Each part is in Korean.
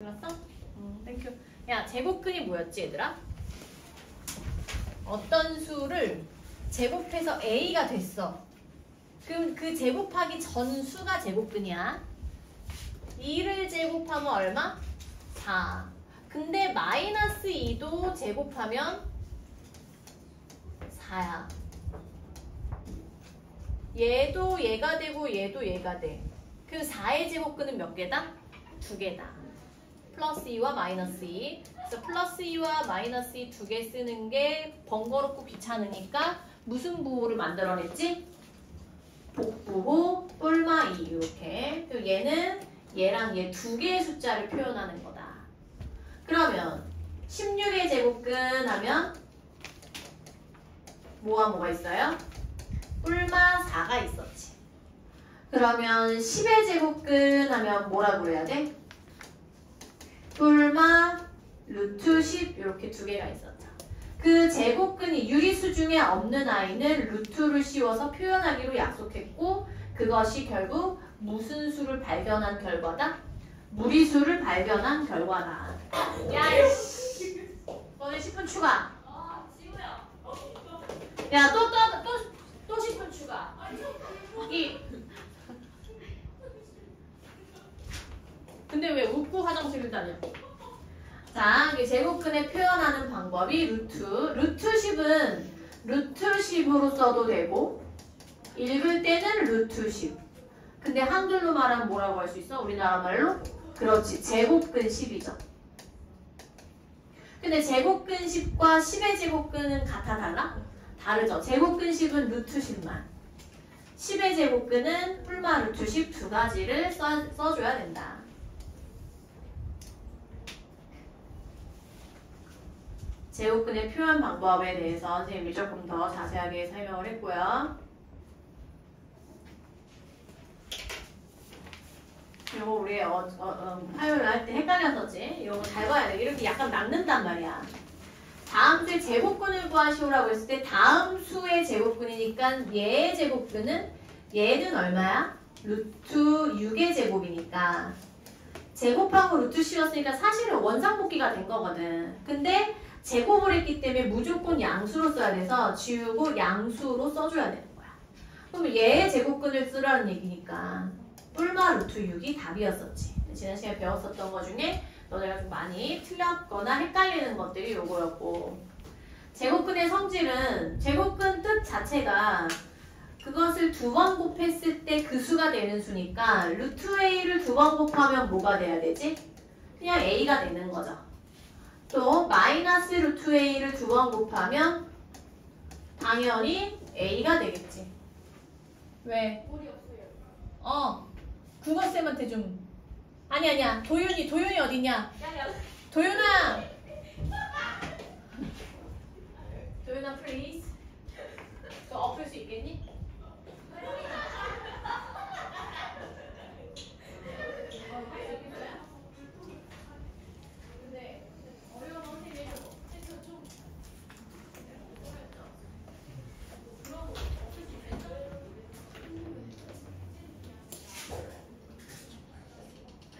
들었어? 땡큐. 야, 제곱근이 뭐였지, 얘들아? 어떤 수를 제곱해서 A가 됐어. 그럼 그 제곱하기 전 수가 제곱근이야. 2를 제곱하면 얼마? 4. 근데 마이너스 2도 제곱하면 4야. 얘도 얘가 되고 얘도 얘가 돼. 그럼 4의 제곱근은 몇 개다? 2개다. 플러스 2와 마이너스 2. 그래서 플러스 2와 마이너스 2 두 개 쓰는 게 번거롭고 귀찮으니까 무슨 부호를 만들어냈지? 복부호 뿔마 2 이렇게. 그리고 얘는 얘랑 얘 두 개의 숫자를 표현하는 거다. 그러면 16의 제곱근 하면 뭐가 있어요? 뿔마 4가 있었지. 그러면 10의 제곱근 하면 뭐라고 그래야 돼? 뿔마 루트 10 이렇게 두 개가 있었죠. 그 제곱근이 유리수 중에 없는 아이는 루트를 씌워서 표현하기로 약속했고 그것이 결국 무슨 수를 발견한 결과다? 무리수를 발견한 결과다. 야, 씨. 너네 10분 추가. 야, 또 10분 추가. 근데 왜 웃고 화장실을 다녀? 자, 이게 제곱근에 표현하는 방법이 루트 10은 루트 10으로 써도 되고 읽을 때는 루트 10. 근데 한글로 말하면 뭐라고 할 수 있어? 우리나라 말로? 그렇지, 제곱근 10이죠. 근데 제곱근 10과 10의 제곱근은 같아 달라? 다르죠. 제곱근 10은 루트 10만. 10의 제곱근은 뿔마 루트 10 두 가지를 써줘야 된다. 제곱근의 표현 방법에 대해서 선생님이 조금 더 자세하게 설명을 했고요. 이거 우리 화요일 할 때 헷갈렸었지? 이거 잘 봐야 돼. 이렇게 약간 남는단 말이야. 다음 수의 제곱근을 구하시오라고 했을 때 다음 수의 제곱근이니까 얘의 제곱근은 얘는 얼마야? 루트 6의 제곱이니까 제곱하고 루트 씌웠으니까 사실은 원상복귀가 된 거거든. 근데 제곱을 했기 때문에 무조건 양수로 써야 돼서 지우고 양수로 써줘야 되는 거야. 그럼 얘의 제곱근을 쓰라는 얘기니까 뿔마 루트 6이 답이었었지. 지난 시간에 배웠었던 것 중에 너네가 좀 많이 틀렸거나 헷갈리는 것들이 요거였고, 제곱근의 성질은 제곱근 뜻 자체가 그것을 두 번 곱했을 때 그 수가 되는 수니까 루트 a를 두 번 곱하면 뭐가 돼야 되지? 그냥 a가 되는 거죠. 또 마이너스 루트 a를 두 번 곱하면 당연히 a가 되겠지. 왜? 국어쌤한테 좀. 아니야. 도윤이 어딨냐? 도윤아! 도윤아, please. 너 엎을 수 있겠니? 근데 어려운 선생님이 해서 좀 그런 거 엎을 수 있겠어?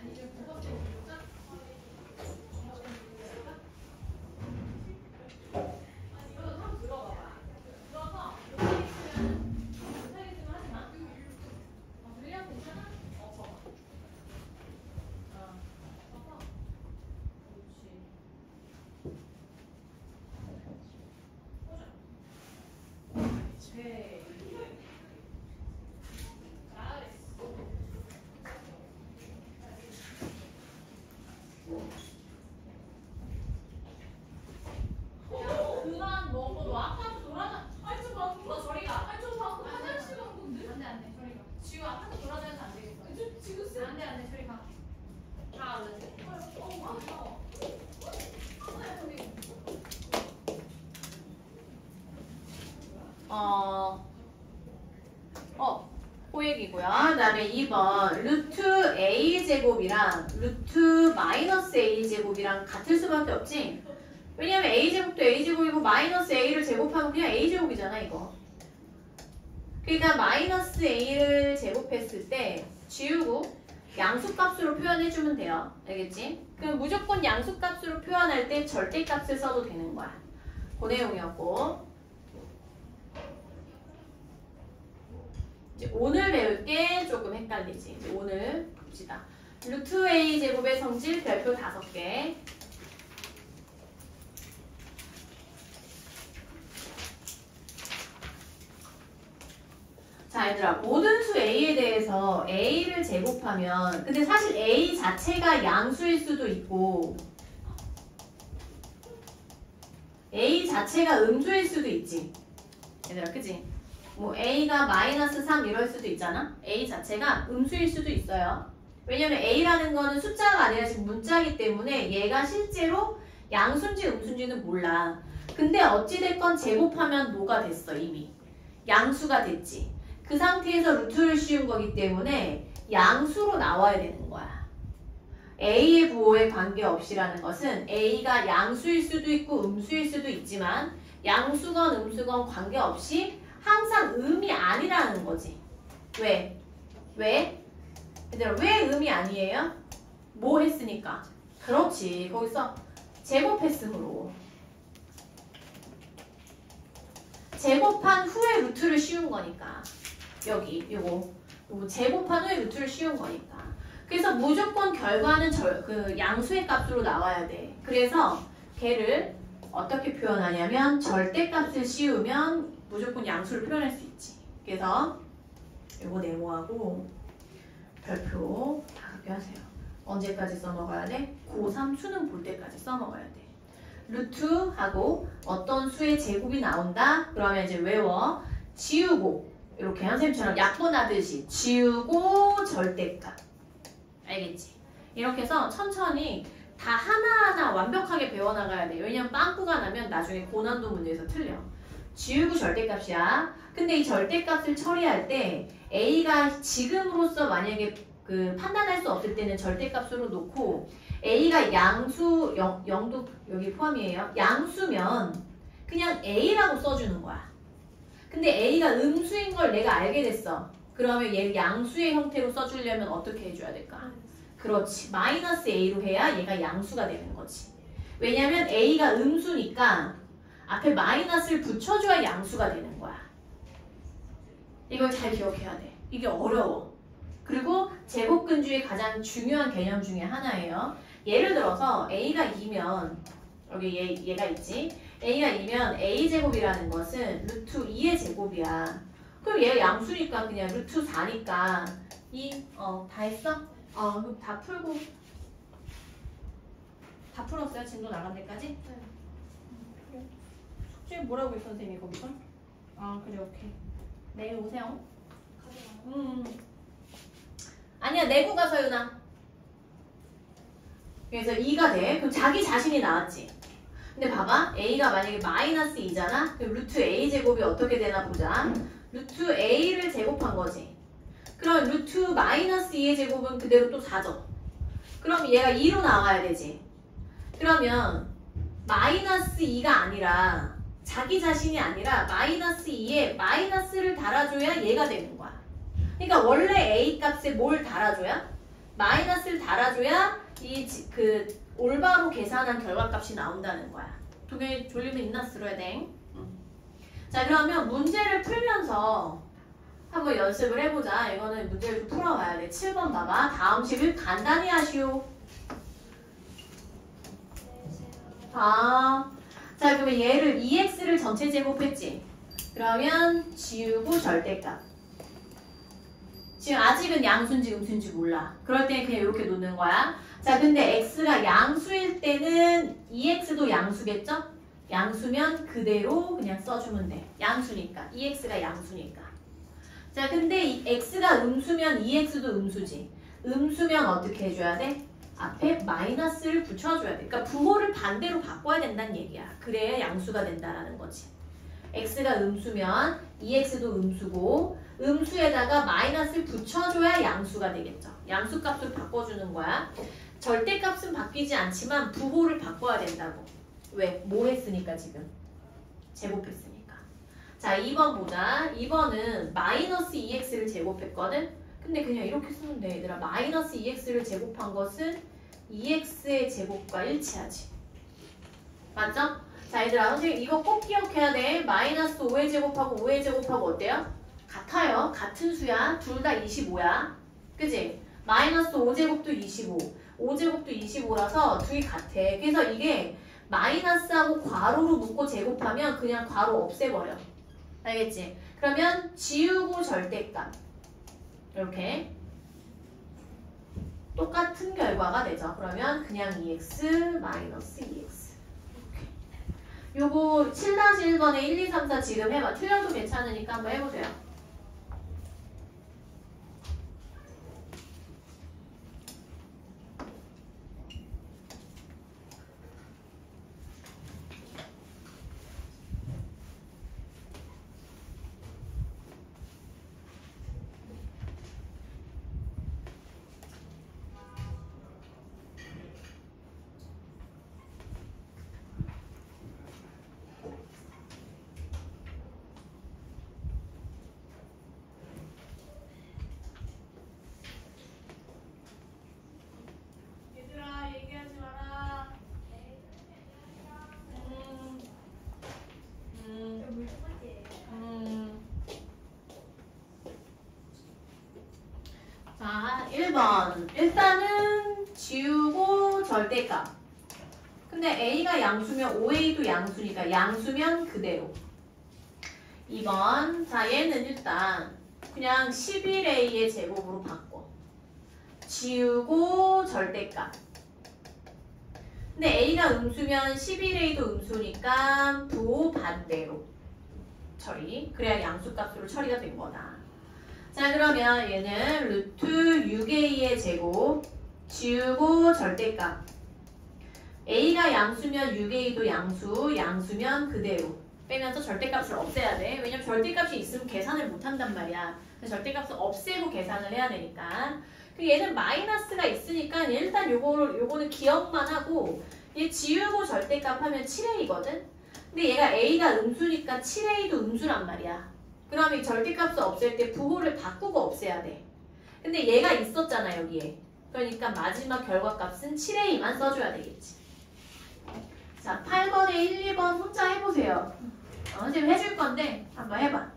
아니면 국어 때문에 볼까? 이거 한번 들어봐봐. 들어서 못하겠으면 하지 마. 물량 괜찮아? 엎어봐. 엎어. 그렇지. 꽂아. 네. 그만 먹어. 너 아까도 돌아다. 좀 봐. 너 저리 가. 좀 봐. 화장실 간 건데. 안 돼. 저리 가. 지금 아까도 돌아다녀서 안 되겠어. 지금 안 돼. 저리 가. 가 얼른. 아까워. 그 얘기고요. 그 다음에 2번 루트 a 제곱이랑 루트 마이너스 a 제곱이랑 같을 수밖에 없지. 왜냐면 a 제곱도 a 제곱이고 마이너스 a를 제곱하면 그냥 a 제곱이잖아 이거. 그러니까 마이너스 a를 제곱했을 때 지우고 양수값으로 표현해주면 돼요. 알겠지? 그럼 무조건 양수값으로 표현할 때 절대값을 써도 되는 거야. 그 내용이었고, 이제 오늘 배울 게 조금 헷갈리지. 이제 오늘 봅시다. 루트 A 제곱의 성질 별표 5개. 자, 얘들아, 모든 수 A에 대해서 A를 제곱하면, 근데 사실 A 자체가 양수일 수도 있고 A 자체가 음수일 수도 있지. 얘들아, 그치? 뭐 A가 마이너스 3 이럴 수도 있잖아. A 자체가 음수일 수도 있어요. 왜냐면 A라는 거는 숫자가 아니라 지금 문자이기 때문에 얘가 실제로 양수인지 음수인지는 몰라. 근데 어찌됐건 제곱하면 뭐가 됐어, 이미. 양수가 됐지. 그 상태에서 루트를 씌운 거기 때문에 양수로 나와야 되는 거야. A의 부호에 관계없이라는 것은 A가 양수일 수도 있고 음수일 수도 있지만 양수건 음수건 관계없이 항상 음이 아니라는 거지. 왜? 왜? 얘들아, 왜 음이 아니에요? 뭐 했으니까? 그렇지. 거기서 제곱했으므로. 제곱한 후에 루트를 씌운 거니까. 여기 요거 제곱한 후에 루트를 씌운 거니까. 그래서 무조건 결과는 그 양수의 값으로 나와야 돼. 그래서 걔를 어떻게 표현하냐면 절대값을 씌우면 무조건 양수를 표현할 수 있지. 그래서 요거 네모하고 별표 5개 하세요. 언제까지 써먹어야 돼? 고3 수능 볼 때까지 써먹어야 돼. 루트하고 어떤 수의 제곱이 나온다? 그러면 이제 외워. 지우고 이렇게 선생님처럼 약분하듯이 지우고 절대값. 알겠지? 이렇게 해서 천천히 다 하나하나 완벽하게 배워나가야 돼. 왜냐면 빵꾸가 나면 나중에 고난도 문제에서 틀려. 지우고 절대값이야. 근데 이 절대값을 처리할 때 A가 지금으로서 만약에 그 판단할 수 없을 때는 절대값으로 놓고 A가 양수, 0도 여기 포함이에요. 양수면 그냥 A라고 써주는 거야. 근데 A가 음수인 걸 내가 알게 됐어. 그러면 얘를 양수의 형태로 써주려면 어떻게 해줘야 될까? 그렇지. 마이너스 A로 해야 얘가 양수가 되는 거지. 왜냐면 A가 음수니까 앞에 마이너스를 붙여줘야 양수가 되는 거야. 이걸 잘 기억해야 돼. 이게 어려워. 그리고 제곱근주의 가장 중요한 개념 중에 하나예요. 예를 들어서 A가 2면 여기 얘가 있지. A가 2면 A제곱이라는 것은 루트 2의 제곱이야. 그럼 얘가 양수니까 그냥 루트 4니까 다 했어? 그럼 다 풀고 다 풀었어요? 진도 나간 데까지? 네. 숙제 뭐라고 했어 선생님이 거기서? 그래 오케이. 내일 오세요. 아니야 내고 가서 유나. 그래서 2가 돼. 그럼 자기 자신이 나왔지. 근데 봐봐. A가 만약에 마이너스 2잖아? 그럼 루트 A제곱이 어떻게 되나 보자. 루트 A를 제곱한 거지. 그럼 루트 마이너스 2의 제곱은 그대로 또 4죠. 그럼 얘가 2로 나와야 되지. 그러면 마이너스 2가 아니라 자기 자신이 아니라 마이너스 2에 마이너스를 달아줘야 얘가 되는 거야. 그러니까 원래 A 값에 뭘 달아줘야? 마이너스를 달아줘야 올바로 계산한 결과값이 나온다는 거야. 동현이 졸리면 인나스 들어야 돼. 자 그러면 문제를 풀면서 한번 연습을 해보자. 이거는 문제를 좀 풀어봐야 돼. 7번 봐봐. 다음 식을 간단히 하시오. 자 그러면 얘를 2x를 전체 제곱했지. 그러면 지우고 절대값. 지금 아직은 양수인지 음수인지 몰라. 그럴 때는 그냥 이렇게 놓는 거야. 자 근데 x가 양수일 때는 2x도 양수겠죠? 양수면 그대로 그냥 써주면 돼. 양수니까. 2x가 양수니까. 자 근데 이 x가 음수면 2x도 음수지. 음수면 어떻게 해줘야 돼? 앞에 마이너스를 붙여줘야 돼. 그러니까 부호를 반대로 바꿔야 된다는 얘기야. 그래야 양수가 된다라는 거지. x가 음수면 2x도 음수고 음수에다가 마이너스를 붙여줘야 양수가 되겠죠. 양수값을 바꿔주는 거야. 절대값은 바뀌지 않지만 부호를 바꿔야 된다고. 왜? 뭐 했으니까 지금? 제곱했으니까. 자 2번 보자. 2번은 마이너스 2x를 제곱했거든. 근데 그냥 이렇게 쓰면 돼 얘들아. 마이너스 2x를 제곱한 것은 2x의 제곱과 일치하지. 맞죠? 자 얘들아 선생님 이거 꼭 기억해야 돼. 마이너스 5의 제곱하고 5의 제곱하고 어때요? 같아요. 같은 수야. 둘 다 25야. 그지? 마이너스 5제곱도 25, 5제곱도 25라서 둘이 같아. 그래서 이게 마이너스하고 괄호로 묶고 제곱하면 그냥 괄호 없애버려. 알겠지? 그러면 지우고 절대값 이렇게 똑같은 결과가 되죠. 그러면 그냥 2x 마이너스 2x 요거 7-1번에 1, 2, 3, 4 지금 해봐. 틀려도 괜찮으니까 한번 해보세요. 자, 1번. 일단은 지우고 절대값. 근데 A가 양수면 5A도 양수니까 양수면 그대로. 2번. 자, 얘는 일단 그냥 11A의 제곱으로 바꿔. 지우고 절대값. 근데 A가 음수면 11A도 음수니까 부 반대로 처리. 그래야 양수값으로 처리가 된 거다. 자 그러면 얘는 루트 6a의 제곱 지우고 절대값 a가 양수면 6a도 양수면 그대로 빼면서 절대값을 없애야 돼. 왜냐면 절대값이 있으면 계산을 못한단 말이야. 절대값을 없애고 계산을 해야 되니까. 그리고 얘는 마이너스가 있으니까 일단 요거는 기억만 하고 얘 지우고 절대값 하면 7a거든. 근데 얘가 a가 음수니까 7a도 음수란 말이야. 그럼 이 절대값을 없앨 때 부호를 바꾸고 없애야 돼. 근데 얘가 있었잖아 여기에. 그러니까 마지막 결과값은 7a만 써줘야 되겠지. 자 8번에 1, 2번 혼자 해보세요. 선생님 해줄 건데 한번 해봐.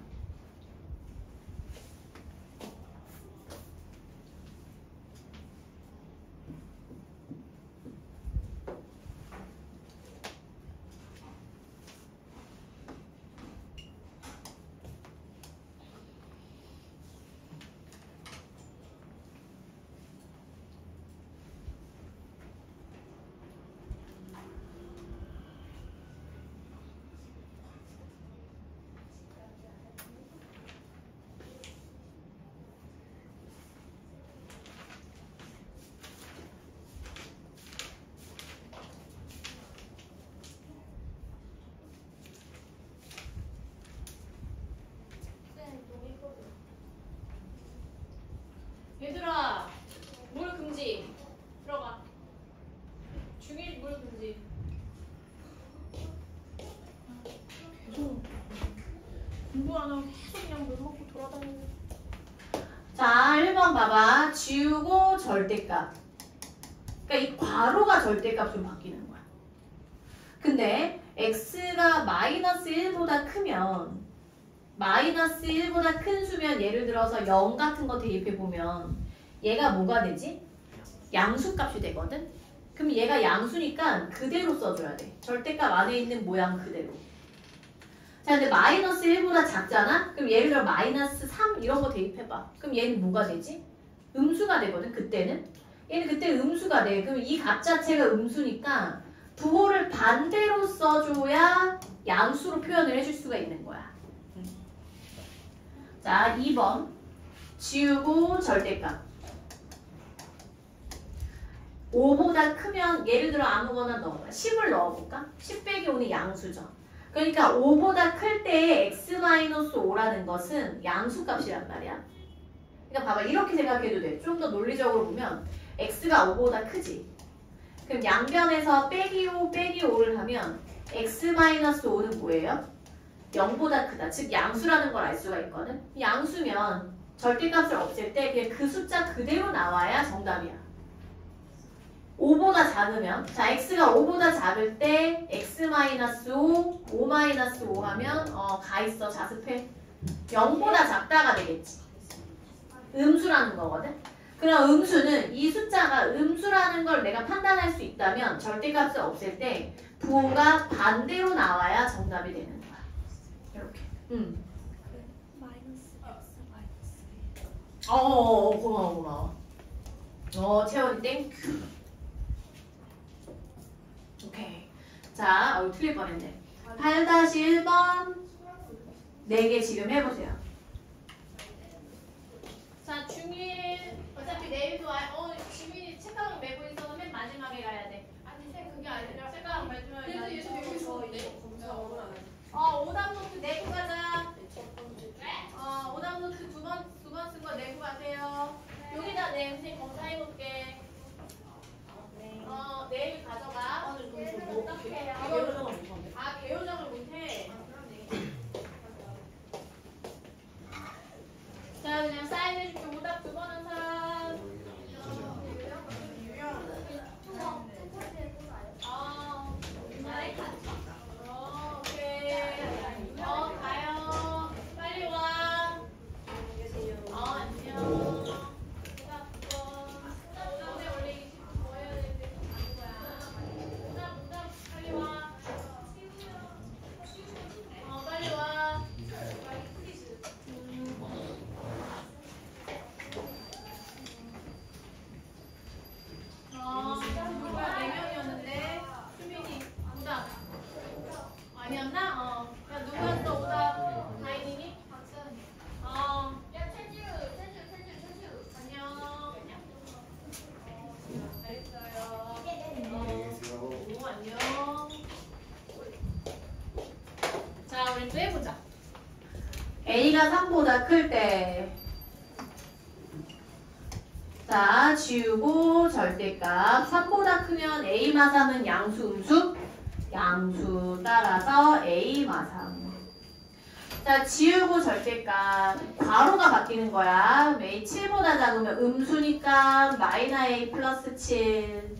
얘들아 물 금지 들어가. 중일 물 금지. 계속 공부 안 하고 계속 그냥 물 먹고 돌아다니는. 자 1번 봐봐. 지우고 절대값. 그러니까 이 괄호가 절대값으로 바뀌는 거야. 근데 x가 마이너스 1보다 크면 마이너스 1보다 큰 수면 예를 들어서 0 같은 거 대입해보면 얘가 뭐가 되지? 양수값이 되거든? 그럼 얘가 양수니까 그대로 써줘야 돼. 절대값 안에 있는 모양 그대로. 자 근데 마이너스 1보다 작잖아? 그럼 예를 들어 마이너스 3 이런 거 대입해봐. 그럼 얘는 뭐가 되지? 음수가 되거든 그때는. 얘는 그때 음수가 돼. 그럼 이 값 자체가 음수니까 부호를 반대로 써줘야 양수로 표현을 해줄 수가 있는 거야. 자 2번 지우고 절대값 5보다 크면 예를 들어 아무거나 넣어봐. 10을 넣어볼까? 10 빼기 5는 양수죠. 그러니까 5보다 클 때 x-5라는 것은 양수값이란 말이야. 그러니까 봐봐 이렇게 생각해도 돼. 좀 더 논리적으로 보면 x가 5보다 크지. 그럼 양변에서 빼기 5 빼기 5를 하면 x-5는 뭐예요? 0보다 크다. 즉 양수라는 걸 알 수가 있거든. 양수면 절대값을 없앨 때 그냥 그 숫자 그대로 나와야 정답이야. 5보다 작으면, 자, x가 5보다 작을 때 x-5, 5-5 하면 가 있어, 자습해. 0보다 작다가 되겠지. 음수라는 거거든. 그럼 음수는 이 숫자가 음수라는 걸 내가 판단할 수 있다면 절대값을 없앨 때 부호가 반대로 나와야 정답이 되는 거야. 이렇게. 마이너스 x 마이너스. 고마워. 채원이 땡큐. 오케이. 자, 틀릴 뻔했네. 8-1번 4개 지금 해보세요. 자, 중1 어차피 내일도 주민이 책가방 메고 있어서 맨 마지막에 가야 돼. 아니 쌤 그게 아니라 책가방 메주면 그래도 얘도 메고 있었는데 검사 오늘 안 해. 오답 노트 내고 가자. 오답 노트 두 번 쓴 거 내고 가세요. 여기다 내 선생님 검사해 놓을게. 내일 가져가. 개요정을 못해. 자, 그냥 사인해줄게. 오답 두 번 한 사람. 오케이. 가요. 빨리 와. 안녕. 오답 두 번. 오늘 원래 20분 뭐 해야 되는데 아닌 거야. 오답 빨리 와. 빨리 와. 누가 4명이었는데 수민이 오답 아니었나? 야 누가 또 오답 다인이니? 안녕. 오, 안녕. 자, 우리 또 해보자. A가 3보다 클 때. 자, 지우고 절대값 3보다 크면 A-3은 양수, 음수? 양수 따라서 A-3. 자, 지우고 절대값 괄호가 바뀌는 거야. A 7보다 작으면 음수니까 -A 플러스 7.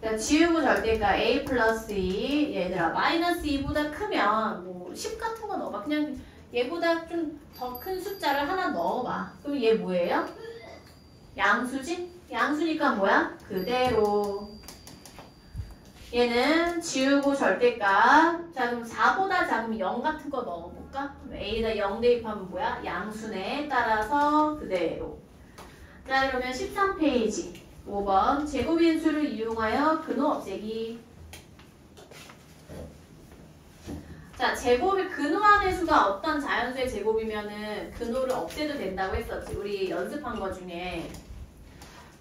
자, 지우고 절대값 A 플러스 2. 얘들아, -2보다 크면 뭐 10 같은 거 넣어봐. 그냥 얘보다 좀 더 큰 숫자를 하나 넣어봐. 그럼 얘 뭐예요? 양수지? 양수니까 뭐야? 그대로. 얘는 지우고 절대값. 자, 그럼 4보다 작으면 0 같은 거 넣어볼까? A에다 0 대입하면 뭐야? 양수네. 따라서 그대로. 자, 그러면 13페이지 5번 제곱인수를 이용하여 근호 없애기. 자, 제곱이 근호한 수가 어떤 자연수의 제곱이면은 근호를 없애도 된다고 했었지. 우리 연습한 거 중에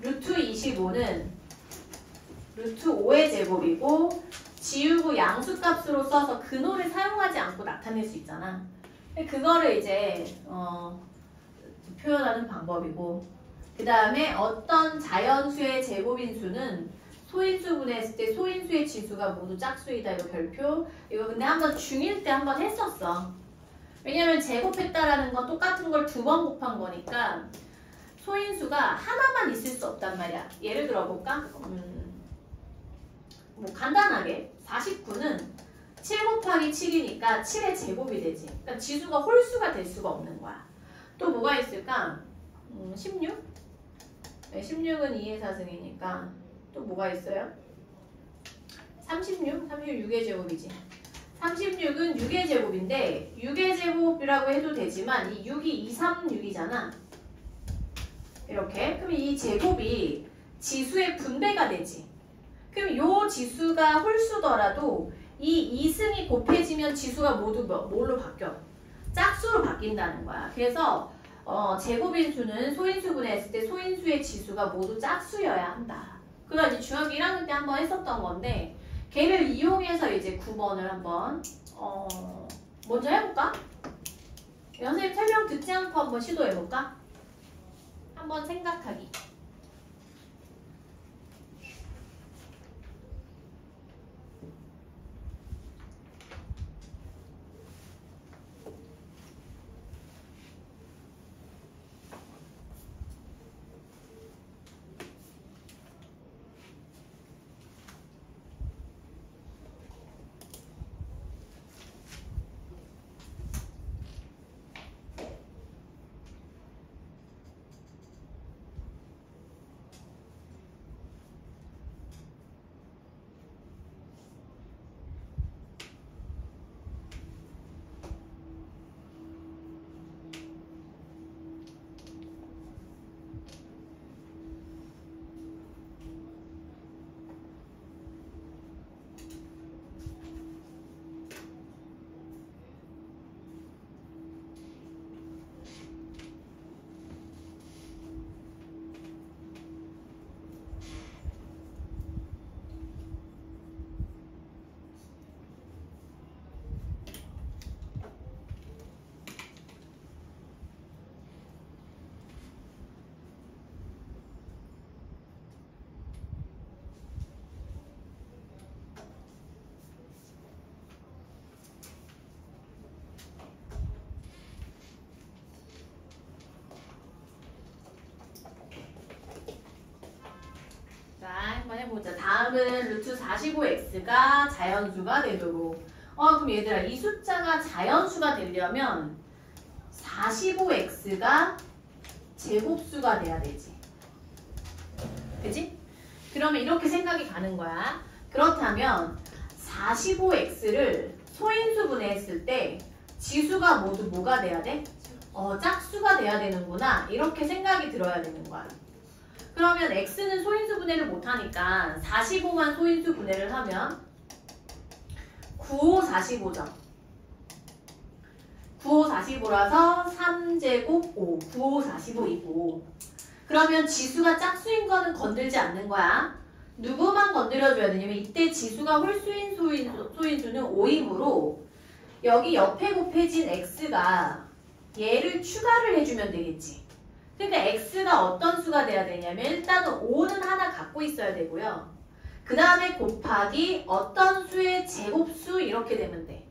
루트 25는 루트 5의 제곱이고 지우고 양수값으로 써서 근호를 사용하지 않고 나타낼 수 있잖아. 그거를 이제 표현하는 방법이고, 그 다음에 어떤 자연수의 제곱인수는 소인수 분해했을 때 소인수의 지수가 모두 짝수이다. 이거 별표. 이거 근데 한번 중1 때 한번 했었어. 왜냐면 제곱했다라는 건 똑같은 걸 2번 곱한 거니까 소인수가 하나만 있을 수 없단 말이야. 예를 들어 볼까? 뭐 간단하게 49는 7 곱하기 7이니까 7의 제곱이 되지. 그러니까 지수가 홀수가 될 수가 없는 거야. 또 뭐가 있을까? 16? 네, 16은 2의 4승이니까 또 뭐가 있어요? 36? 36의 제곱이지. 36은 6의 제곱인데 6의 제곱이라고 해도 되지만 이 6이 2, 3, 6이잖아. 이렇게. 그럼 이 제곱이 지수의 분배가 되지. 그럼 요 지수가 홀수더라도 이 2승이 곱해지면 지수가 모두 뭘로 바뀌어? 짝수로 바뀐다는 거야. 그래서 제곱인수는 소인수분해 했을 때 소인수의 지수가 모두 짝수여야 한다. 그거 이제 중학교 1학년 때 한번 했었던 건데 걔를 이용해서 이제 9번을 한번 먼저 해볼까? 선생님 설명 듣지 않고 한번 시도해볼까? 한번 생각하기. 다음은 루트 45x가 자연수가 되도록. 그럼 얘들아 이 숫자가 자연수가 되려면 45x가 제곱수가 돼야 되지. 그치? 그러면 이렇게 생각이 가는 거야. 그렇다면 45x를 소인수분해했을 때 지수가 모두 뭐가 돼야 돼? 짝수가 돼야 되는구나. 이렇게 생각이 들어야 되는 거야. 그러면 x는 소인수분해를 못하니까 45만 소인수분해를 하면 95, 45죠. 95, 45라서 3제곱 5, 95, 45이고 그러면 지수가 짝수인 거는 건들지 않는 거야. 누구만 건드려줘야 되냐면 이때 지수가 홀수인 소인수는 5이므로 여기 옆에 곱해진 x가 얘를 추가를 해주면 되겠지. 그러니까 x가 어떤 수가 돼야 되냐면 일단은 5는 하나 갖고 있어야 되고요. 그 다음에 곱하기 어떤 수의 제곱수 이렇게 되면 돼.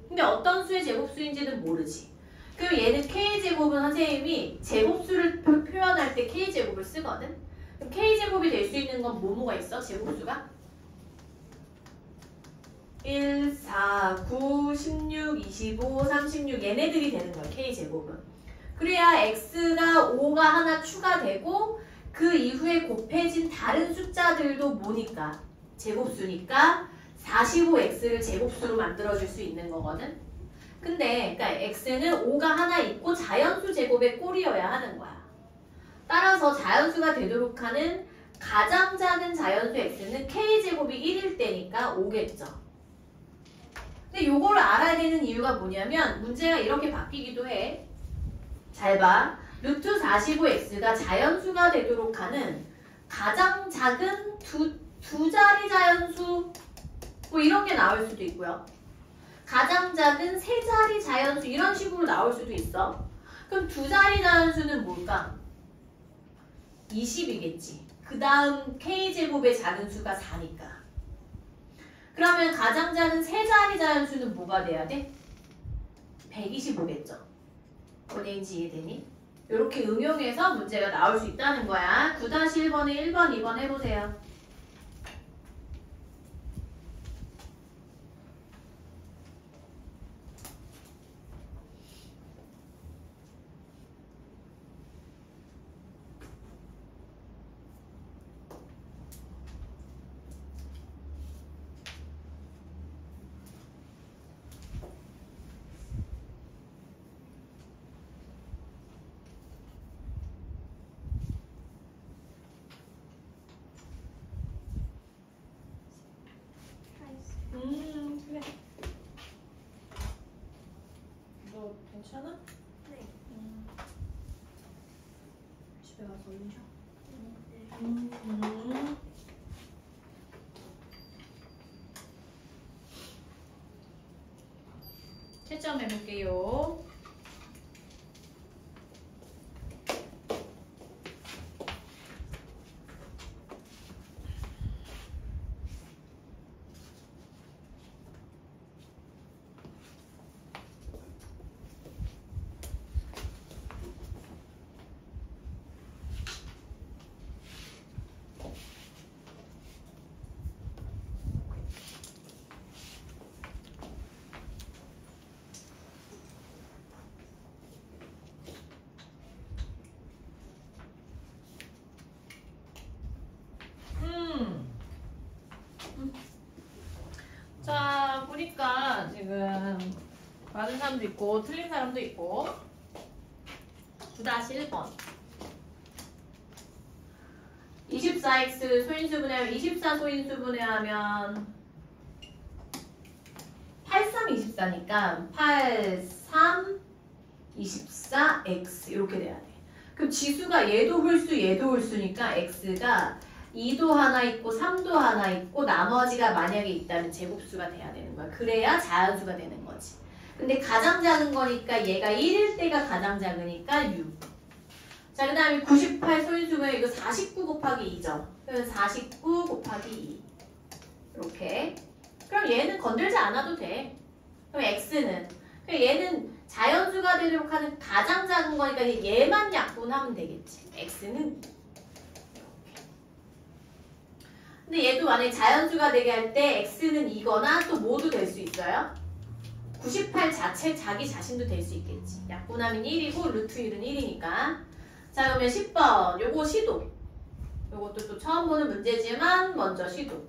근데 어떤 수의 제곱수인지는 모르지. 그럼 얘는 k제곱은 선생님이 제곱수를 표현할 때 k제곱을 쓰거든. 그럼 k제곱이 될 수 있는 건 뭐가 있어? 제곱수가? 1, 4, 9, 16, 25, 36 얘네들이 되는 거야. k제곱은. 그래야 x가 5가 하나 추가되고 그 이후에 곱해진 다른 숫자들도 뭐니까? 제곱수니까 45x를 제곱수로 만들어줄 수 있는 거거든. 근데 그러니까 x는 5가 하나 있고 자연수 제곱의 꼴이어야 하는 거야. 따라서 자연수가 되도록 하는 가장 작은 자연수 x는 k제곱이 1일 때니까 5겠죠. 근데 요거를 알아야 되는 이유가 뭐냐면 문제가 이렇게 바뀌기도 해. 잘 봐. 루트 45x가 자연수가 되도록 하는 가장 작은 두 자리 자연수 뭐 이런 게 나올 수도 있고요. 가장 작은 세 자리 자연수 이런 식으로 나올 수도 있어. 그럼 두 자리 자연수는 뭘까? 20이겠지. 그 다음 k제곱의 작은 수가 4니까. 그러면 가장 작은 세 자리 자연수는 뭐가 돼야 돼? 125겠죠. 뭔지 이해되니? 이렇게 응용해서 문제가 나올 수 있다는 거야. 9-1번에 1번, 2번 해보세요. 그래. 너 괜찮아? 네. 집에 가서 얼른 쉬어. 네. 채점해볼게요. 자, 보니까 지금 맞은 사람도 있고 틀린 사람도 있고 9-1번 24x 소인수분해하면 24 소인수분해하면 83, 24니까 83, 24x 이렇게 돼야 돼. 그럼 지수가 얘도 홀수 얘도 홀수니까 x가 2도 하나 있고 3도 하나 있고 나머지가 만약에 있다면 제곱수가 돼야 되는 거야. 그래야 자연수가 되는 거지. 근데 가장 작은 거니까 얘가 1일 때가 가장 작으니까 6. 자, 그 다음에 98 소인수분해 이거 49 곱하기 2죠. 그래서 49 곱하기 2. 이렇게. 그럼 얘는 건들지 않아도 돼. 그럼 x는 그럼 얘는 자연수가 되도록 하는 가장 작은 거니까 얘만 약분하면 되겠지. x는 근데 얘도 만약에 자연수가 되게 할 때 x는 이거나 또 모두 될 수 있어요. 98 자체 자기 자신도 될 수 있겠지. 약분하면 1이고 루트 1은 1이니까. 자 그러면 10번 요거 시도. 요것도 또 처음 보는 문제지만 먼저 시도.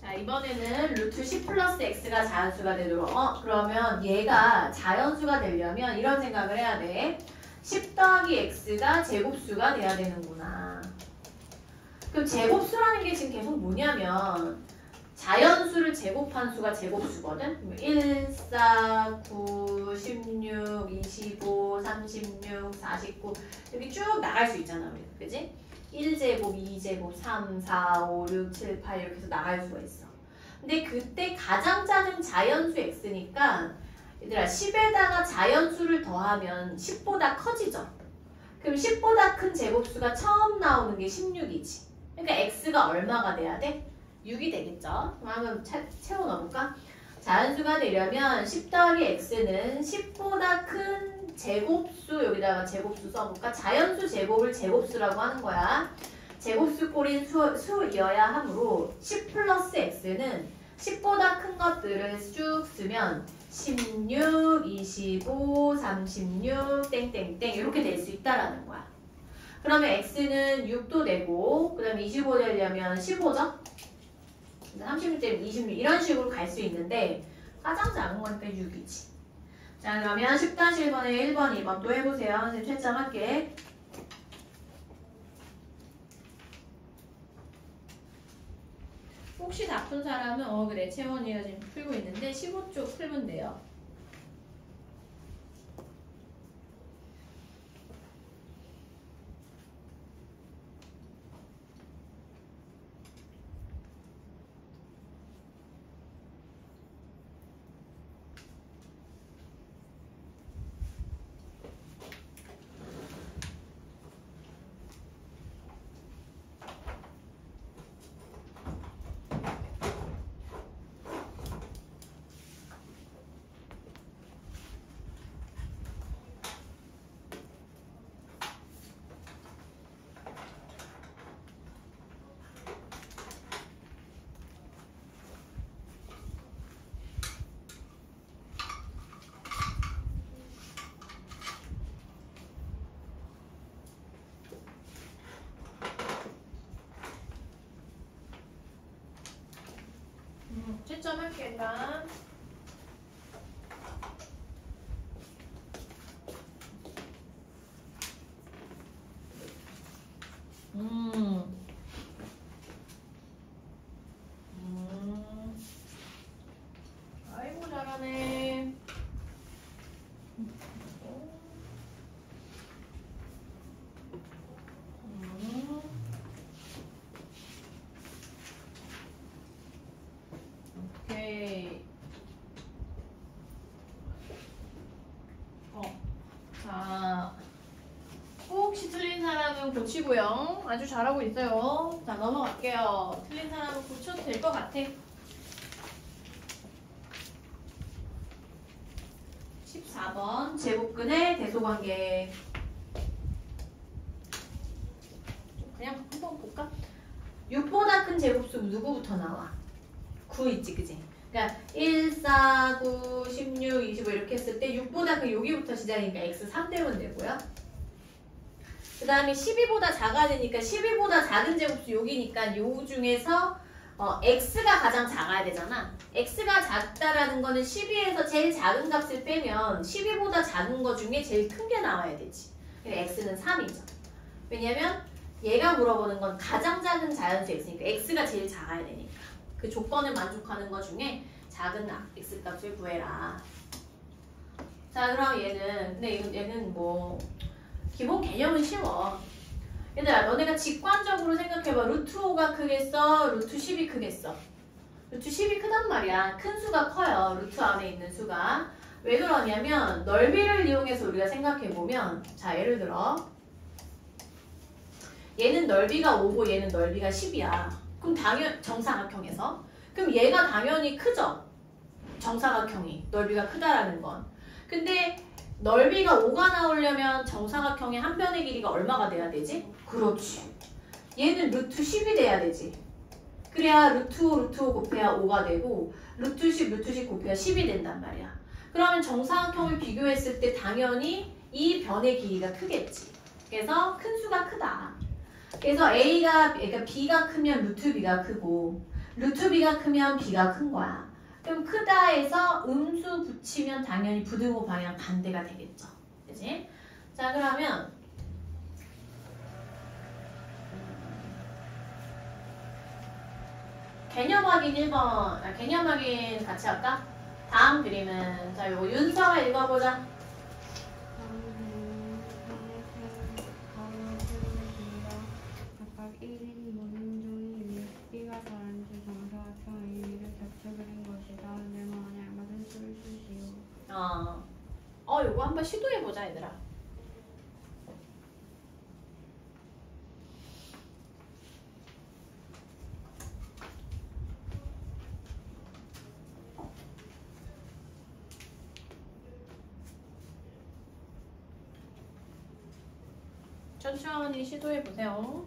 자 이번에는 루트 10 플러스 x가 자연수가 되도록 그러면 얘가 자연수가 되려면 이런 생각을 해야 돼. 10 더하기 x가 제곱수가 돼야 되는구나. 그럼 제곱수라는 게 지금 계속 뭐냐면 자연수를 제곱한 수가 제곱수거든. 1, 4, 9, 16, 25, 36, 49 이렇게 쭉 나갈 수 있잖아 우리. 그지? 1제곱, 2제곱, 3, 4, 5, 6, 7, 8 이렇게 해서 나갈 수가 있어. 근데 그때 가장 작은 자연수 x니까 얘들아 10에다가 자연수를 더하면 10보다 커지죠. 그럼 10보다 큰 제곱수가 처음 나오는 게 16이지. 그러니까 x가 얼마가 돼야 돼? 6이 되겠죠. 그럼 한번 채워 넣어볼까? 자연수가 되려면 10 더하기 x는 10보다 큰 제곱수, 여기다가 제곱수 써볼까? 자연수 제곱을 제곱수라고 하는 거야. 제곱수 꼴인 수이어야 하므로 10 플러스 x는 10보다 큰 것들을 쭉 쓰면 16, 25, 36, 땡땡땡 이렇게 될 수 있다라는 거야. 그러면 x는 6도 되고 그 다음에 25 되려면 15죠? 36 되면 26 이런 식으로 갈 수 있는데 가장 작은 거니까 6이지. 자 그러면 10-1번에 1번, 2번 또 해보세요. 선생님 채점할게. 혹시 다 푼 사람은 그래 채원이가 지금 풀고 있는데 15쪽 풀면 돼요. 채점할게 일단. 아이고 잘하네. 오케이. 자, 혹시 틀린 사람은 고치고요. 아주 잘하고 있어요. 자, 넘어갈게요. 틀린 사람은 고쳐도 될 것 같아. 14번 제곱근의 대소관계. 그냥 한번 볼까? 6보다 큰 제곱수 누구부터 나와? 9 있지, 그지? 그러니까 1, 4, 9, 16, 25 이렇게 했을 때 6보다 큰 여기부터 시작이니까 x 3대면 되고요. 그 다음에 12보다 작아지니까 12보다 작은 제곱수 여기니까 요 중에서 x가 가장 작아야 되잖아. x가 작다라는 거는 12에서 제일 작은 값을 빼면 12보다 작은 거 중에 제일 큰 게 나와야 되지. 그래서 x는 3이죠. 왜냐면 얘가 물어보는 건 가장 작은 자연수 x니까 x가 제일 작아야 되니까. 그 조건을 만족하는 거 중에 작은 x 값을 구해라. 자, 그럼 근데 얘는 뭐 기본 개념은 쉬워. 얘들아, 너네가 직관적으로 생각해봐. 루트 5가 크겠어? 루트 10이 크겠어? 루트 10이 크단 말이야. 큰 수가 커요. 루트 안에 있는 수가. 왜 그러냐면 넓이를 이용해서 우리가 생각해보면, 자, 예를 들어 얘는 넓이가 5고 얘는 넓이가 10이야. 그럼 정사각형에서 그럼 얘가 당연히 크죠? 정사각형이 넓이가 크다라는 건. 근데 넓이가 5가 나오려면 정사각형의 한 변의 길이가 얼마가 돼야 되지? 그렇지. 얘는 루트 10이 돼야 되지. 그래야 루트 5, 루트 5 곱해야 5가 되고 루트 10, 루트 10 곱해야 10이 된단 말이야. 그러면 정사각형을 비교했을 때 당연히 이 변의 길이가 크겠지. 그래서 큰 수가 크다. 그래서 그러니까 b가 크면 루트 b가 크고 루트 b가 크면 b가 큰 거야. 그럼 크다에서 음수 붙이면 당연히 부등호 방향 반대가 되겠죠. 그치? 자, 그러면 개념 확인 1번, 개념 확인 같이 할까? 다음 그림은, 자, 요거 윤서가 읽어보자. 각각 1인 모든 종이 B가 다른 두 정사각형의 위를 겹쳐 그린 것이다. 네모나게 알맞은 수를 쓰시오. 요거 한번 시도해보자, 얘들아. 천천히 시도해보세요.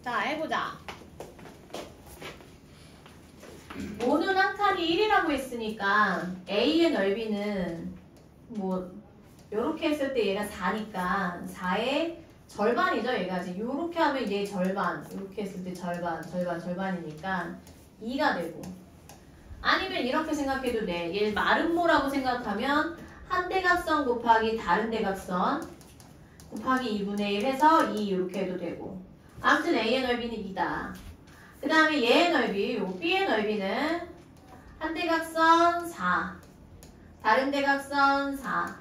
자, 해보자. 5는 한 칸이 1이라고 했으니까 A의 넓이는 뭐 요렇게 했을 때 얘가 4니까 4의 절반이죠. 얘가 이제 요렇게 하면 얘 절반, 요렇게 했을 때 절반이니까 2가 되고, 아니면 이렇게 생각해도 돼. 얘 마름모라고 생각하면 한 대각선 곱하기 다른 대각선 곱하기 2분의 1 해서 2 이렇게 해도 되고, 아무튼 A의 넓이는 2다. 그 다음에 얘의 넓이, 요 B의 넓이는 한 대각선 4, 다른 대각선 4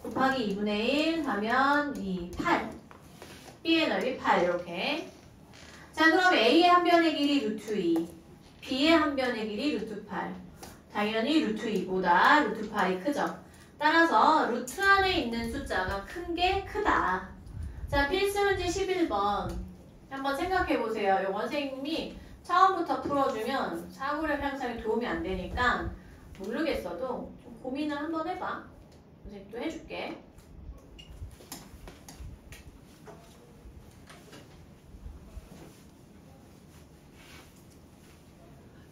곱하기 2분의 1 하면 2, 8. B의 넓이 8 이렇게. 자, 그럼 A의 한 변의 길이 루트 2, B의 한 변의 길이 루트 8. 당연히 루트 2보다 루트 8이 크죠. 따라서 루트 안에 있는 숫자가 큰 게 크다. 자, 필수문제 11번. 한번 생각해보세요. 요 원생님이 처음부터 풀어주면 사고력 향상에 도움이 안 되니까 모르겠어도 좀 고민을 한번 해봐. 선생님 또 해줄게.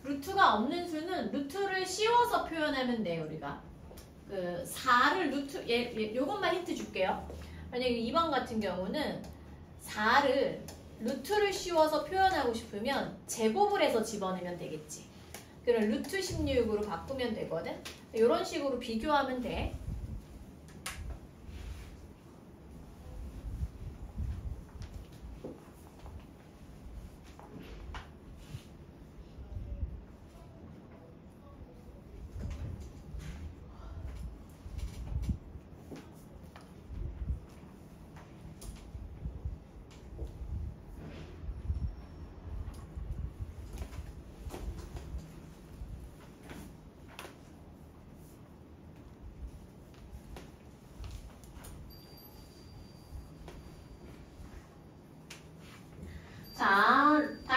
루트가 없는 수는 루트를 씌워서 표현하면 돼요. 우리가 그 4를 루트, 요것만 힌트 줄게요. 만약에 2번 같은 경우는 4를 루트를 씌워서 표현하고 싶으면 제곱을 해서 집어넣으면 되겠지. 그럼 루트 16으로 바꾸면 되거든. 이런 식으로 비교하면 돼.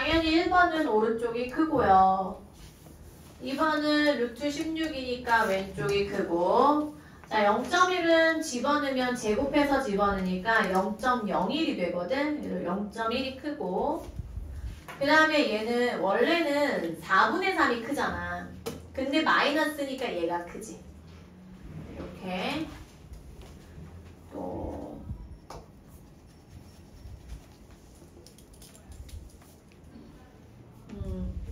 당연히 1번은 오른쪽이 크고요. 2번은 루트 16이니까 왼쪽이 크고 자 0.1은 집어넣으면 제곱해서 집어넣으니까 0.01이 되거든. 그래서 0.1이 크고 그 다음에 얘는 원래는 4분의 3이 크잖아. 근데 마이너스니까 얘가 크지. 이렇게 또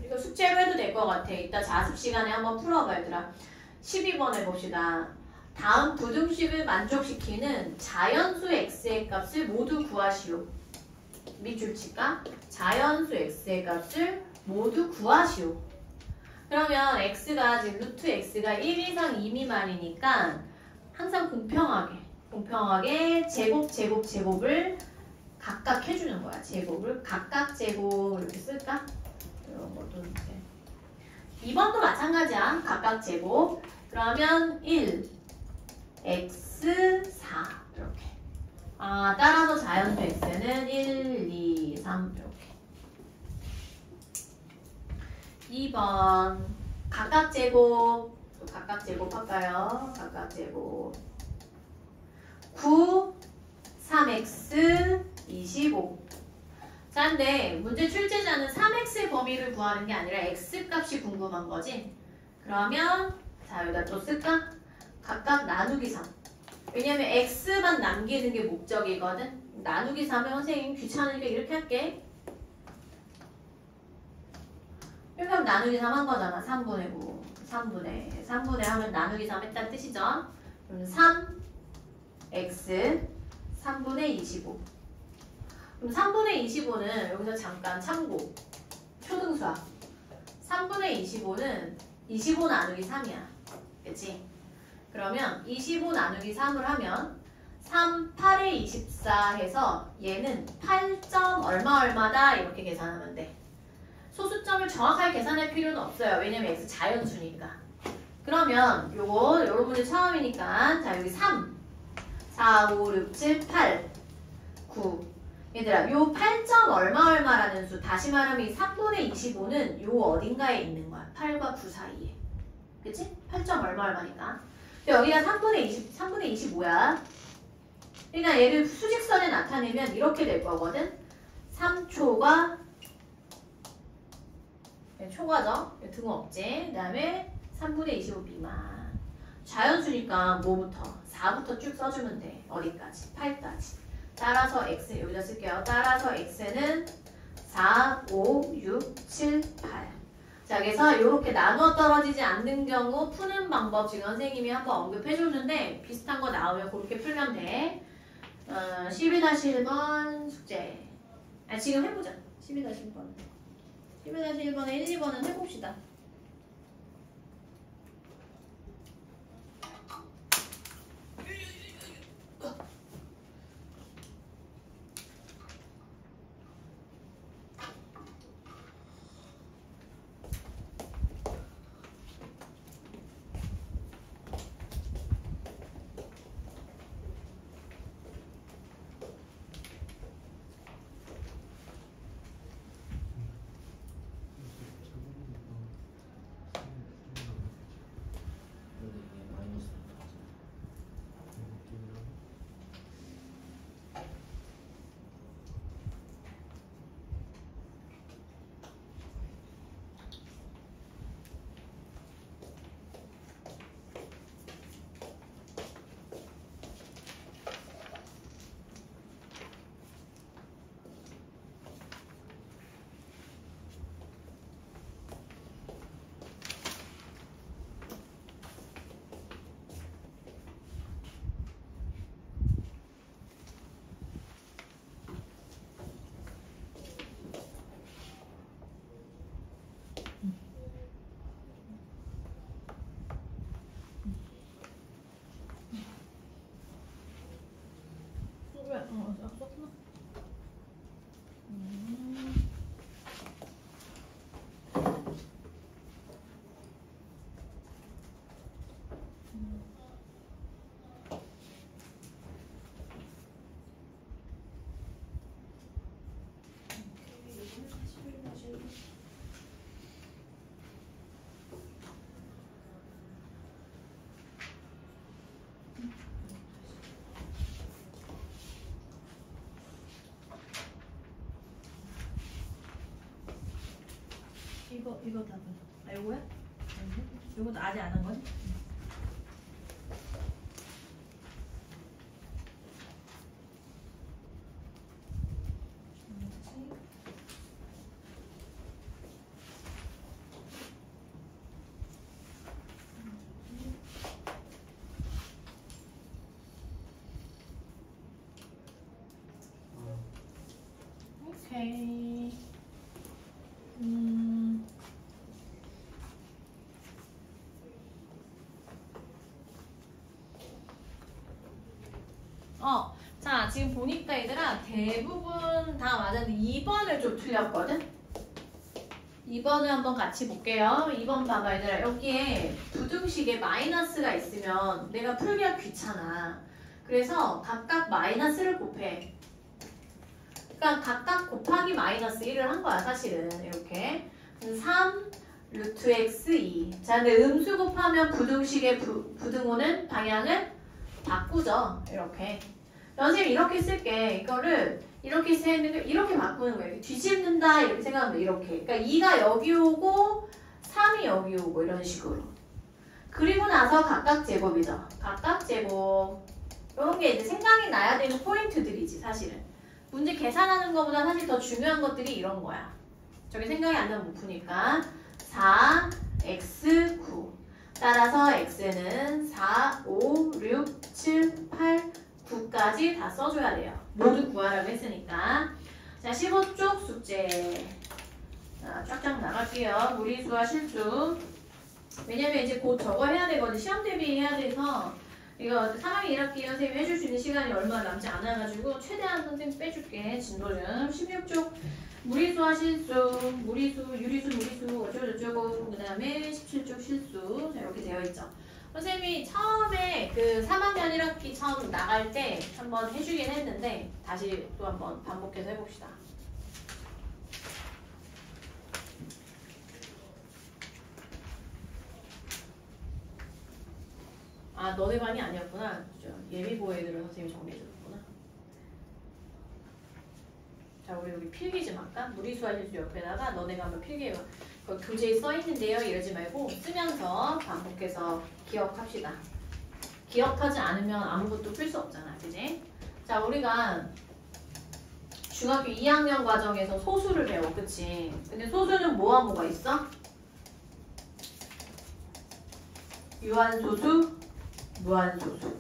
이거 숙제로 해도 될 것 같아. 이따 자습 시간에 한번 풀어봐 얘들아. 12번 해봅시다. 다음 부등식을 만족시키는 자연수 x의 값을 모두 구하시오. 밑줄 칠까? 자연수 x의 값을 모두 구하시오. 그러면 x가 지금 루트 x가 1 이상 2 미만이니까 항상 공평하게 제곱을 각각 해주는 거야. 제곱을 각각 제곱 이렇게 쓸까? 이런 것도 이제 2번도 마찬가지야. 각각 제곱. 그러면 1 x 4 이렇게. 따라서 자연수 x는 1, 2, 3 이렇게. 2번 각각 제곱. 각각 제곱 할까요? 각각 제곱. 9, 3x, 25. 자, 근데 문제 출제자는 3x의 범위를 구하는 게 아니라 x값이 궁금한 거지? 그러면 자, 여기다 또 쓸까? 각각 나누기 3. 왜냐면 x만 남기는 게 목적이거든. 나누기 3은 선생님 귀찮으니까 이렇게 할게. 이렇게 하면 나누기 3 한 거잖아. 3분의 9. 3분의 하면 나누기 3 했다는 뜻이죠. 그럼 3x 3분의 25. 그럼 3분의 25는 여기서 잠깐 참고. 초등수학. 3분의 25는 25 나누기 3이야. 그치? 그러면 25 나누기 3을 하면 3, 8에 24 해서 얘는 8점 얼마다 이렇게 계산하면 돼. 소수점을 정확하게 계산할 필요는 없어요. 왜냐면 x 자연수니까. 그러면 요거 여러분 문제 처음이니까 자 여기 3, 4, 5, 6, 7, 8, 9 얘들아 요 8점 얼마라는 수 다시 말하면 이 3분의 25는 요 어딘가에 있는 거야. 8과 9 사이에. 그치? 8점 얼마니까. 여기가 3분의 25야. 그러니까 얘를 수직선에 나타내면 이렇게 될 거거든. 3초가 초과죠? 등 없지? 그 다음에 3분의 25 미만. 자연수니까 뭐부터? 4부터 쭉 써주면 돼. 어디까지? 8까지. 따라서 x 여기다 쓸게요. 따라서 x는 4, 5, 6, 7, 8. 자, 그래서 이렇게 나누어 떨어지지 않는 경우 푸는 방법 지금 선생님이 한번 언급해줬는데 비슷한 거 나오면 그렇게 풀면 돼. 12-1번 숙제. 지금 해보자. 12-1번. 12-1번에 1, 2번은 해봅시다. 이거 답은. 아, 요거야? 요것도 아직 안 한 거지? 오케이. 자, 지금 보니까 얘들아 대부분 다 맞았는데 2번을 좀 틀렸거든? 2번을 한번 같이 볼게요. 2번 봐봐 얘들아. 여기에 부등식에 마이너스가 있으면 내가 풀기가 귀찮아. 그래서 각각 마이너스를 곱해. 그러니까 각각 곱하기 마이너스 1을 한 거야 사실은. 이렇게 3 루트 x 2. 자, 근데 음수 곱하면 부등식의 부등호는 방향을 바꾸죠. 이렇게. 선생님 이렇게 쓸게. 이거를 이렇게 쓰는 거 이렇게 바꾸는 거예요. 뒤집는다 이렇게 생각하면 이렇게. 그러니까 2가 여기 오고 3이 여기 오고 이런 식으로. 그리고 나서 각각 제곱이죠. 각각 제곱. 이런 게 이제 생각이 나야 되는 포인트들이지 사실은. 문제 계산하는 것보다 사실 더 중요한 것들이 이런 거야. 저게 생각이 안 나면 못 푸니까. 4, x, 9. 따라서 x는 4, 5, 6, 7, 8, 9까지 다 써줘야 돼요. 모두 구하라고 했으니까. 자, 15쪽 숙제. 자, 쫙쫙 나갈게요. 무리수와 실수. 왜냐면 이제 곧 저거 해야 되거든. 시험 대비해야 돼서 이거 3학기 1학기 선생님이 해줄 수 있는 시간이 얼마 남지 않아가지고 최대한 선생님 빼줄게. 진도는 16쪽 무리수와 실수, 무리수, 유리수, 무리수 어쩌고저쩌고 그 다음에 17쪽 실수. 자, 이렇게 되어 있죠. 선생님이 처음에 그 3학년 1학기 처음 나갈 때 한번 해주긴 했는데 다시 또 한번 반복해서 해봅시다. 아, 너네 반이 아니었구나. 예비고애들을 선생님이 정리해줬구나. 자, 우리 여기 필기 좀 할까? 무리수와 실수 옆에다가 너네가 한번 필기해봐. 교재에 써있는데요 이러지 말고 쓰면서 반복해서 기억합시다. 기억하지 않으면 아무것도 풀 수 없잖아. 그지? 자, 우리가 중학교 2학년 과정에서 소수를 배워. 그치? 근데 소수는 뭐와 뭐가 있어? 유한소수, 무한소수.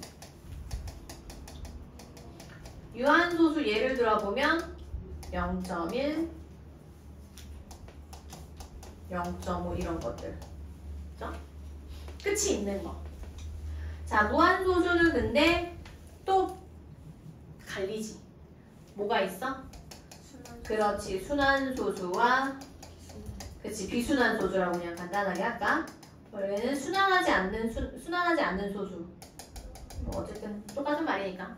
유한소수 예를 들어보면 0.1, 0.5 이런 것들. 그죠? 끝이 있는 거. 자, 무한소수는 근데 또 갈리지. 뭐가 있어? 그렇지. 순환소수와 그치. 비순환소수라고 그냥 간단하게 할까? 원래는 순환하지 않는 소수. 뭐 어쨌든 똑같은 말이니까.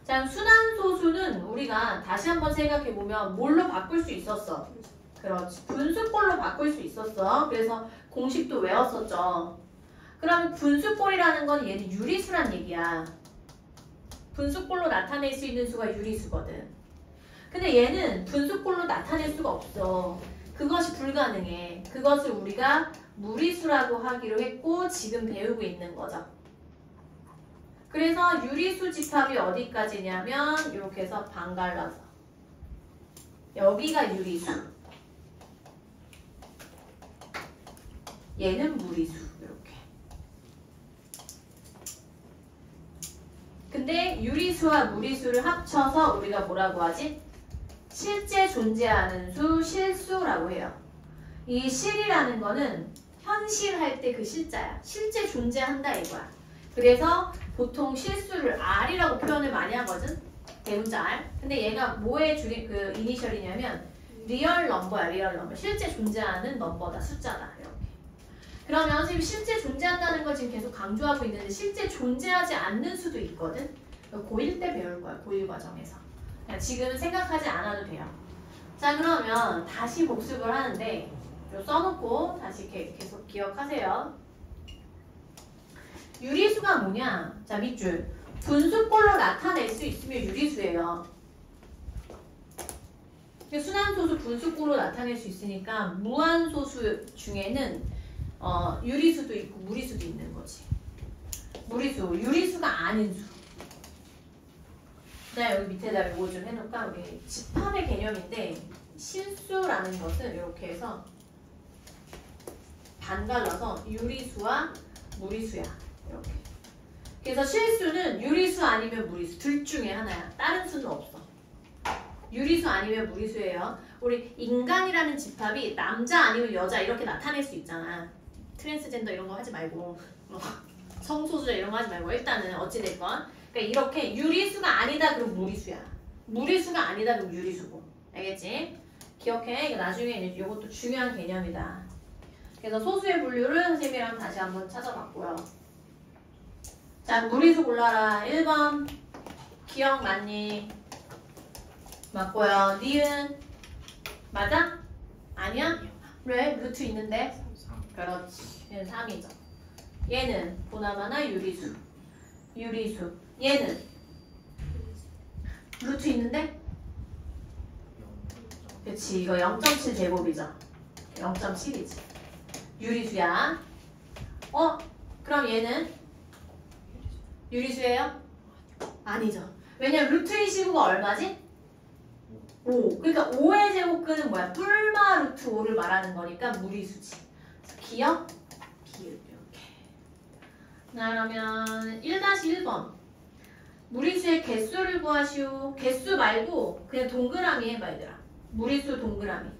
자, 순환소수는 우리가 다시 한번 생각해보면 뭘로 바꿀 수 있었어? 그렇지. 분수꼴로 바꿀 수 있었어. 그래서 공식도 외웠었죠. 그러면 분수꼴이라는 건 얘는 유리수란 얘기야. 분수꼴로 나타낼 수 있는 수가 유리수거든. 근데 얘는 분수꼴로 나타낼 수가 없어. 그것이 불가능해. 그것을 우리가 무리수라고 하기로 했고 지금 배우고 있는 거죠. 그래서 유리수 집합이 어디까지냐면 이렇게 해서 반 갈라서 여기가 유리수, 얘는 무리수. 이렇게. 근데 유리수와 무리수를 합쳐서 우리가 뭐라고 하지? 실제 존재하는 수, 실수라고 해요. 이 실이라는 거는 현실할 때 그 실자야. 실제 존재한다 이거야. 그래서 보통 실수를 R이라고 표현을 많이 하거든. 대문자 R. 근데 얘가 뭐의 그 이니셜이냐면 리얼 넘버야. 리얼 넘버. 실제 존재하는 넘버다. 숫자다. 이렇게. 그러면 선생님 실제 존재한다는 걸 지금 계속 강조하고 있는데 실제 존재하지 않는 수도 있거든. 고1 때 배울 거야. 고1 과정에서. 지금은 생각하지 않아도 돼요. 자, 그러면 다시 복습을 하는데 써놓고 다시 계속 기억하세요. 유리수가 뭐냐? 자, 밑줄. 분수꼴로 나타낼 수 있으면 유리수예요. 순환소수 분수꼴로 나타낼 수 있으니까 무한소수 중에는 유리수도 있고 무리수도 있는 거지. 무리수, 유리수가 아닌 수. 그다음 여기 밑에다 이거 좀 해놓을까? 여기 집합의 개념인데 실수라는 것을 이렇게 해서 반 갈라서 유리수와 무리수야. 이렇게. 그래서 실수는 유리수 아니면 무리수 둘 중에 하나야. 다른 수는 없어. 유리수 아니면 무리수예요. 우리 인간이라는 집합이 남자 아니면 여자 이렇게 나타낼 수 있잖아. 트랜스젠더 이런 거 하지 말고 성소수자 이런 거 하지 말고 일단은 어찌됐건 그러니까 이렇게 유리수가 아니다 그럼 무리수야. 무리수가 아니다 그럼 유리수고. 알겠지? 기억해. 이거 나중에 이것도 중요한 개념이다. 그래서 소수의 분류를 선생님이랑 다시 한번 찾아봤고요. 자, 무리수 골라라. 1번 기억 맞니? 맞고요. 니은 맞아? 아니야? 왜? 루트 있는데? 그렇지. 얘는 3이죠. 얘는 보나마나 유리수. 유리수. 얘는 루트 있는데? 그치. 이거 0.7 제곱이죠. 0.7이지. 유리수야. 그럼 얘는 유리수예요? 아니죠. 왜냐면 루트의 시구가 얼마지? 5. 그러니까 5의 제곱근은 뭐야? 뿔마 루트 5를 말하는 거니까 무리수지. 기억? 기억. 이렇게. 그러면 1-1번. 무리수의 개수를 구하시오. 개수 말고 그냥 동그라미 해봐 얘들아. 무리수 동그라미.